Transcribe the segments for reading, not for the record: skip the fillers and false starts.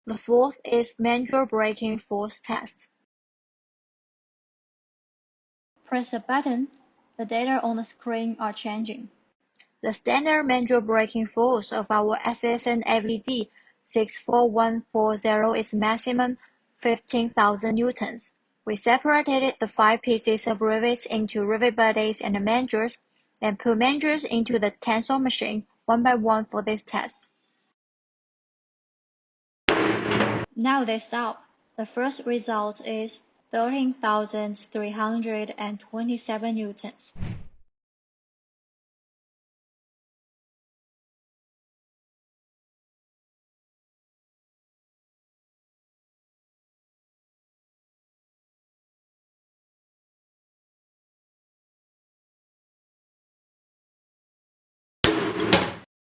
The fourth is Mandrel braking force test. Press a button. The data on the screen are changing. The standard Mandrel braking force of our SSN FED 64140 is maximum 15,000 newtons. We separated the 5 pieces of rivets into rivet bodies and mandrels, and put mandrels into the tensile machine one by one for this test. Now they stop. The first result is 13,327 newtons.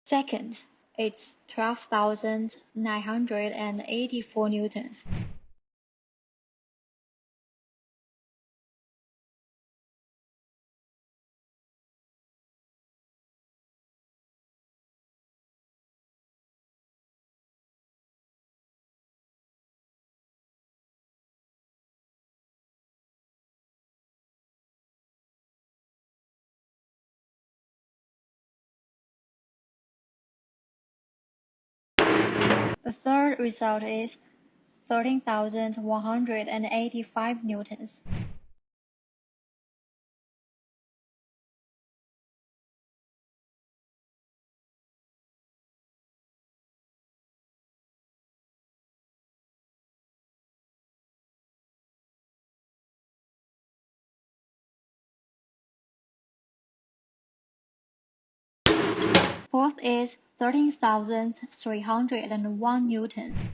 Second, it's 12,984 newtons. The third result is 13,185 newtons. Fourth is 13,301 newtons.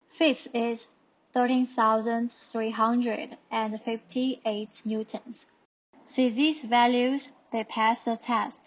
Fifth is 13,358 newtons. See these values, they pass the test.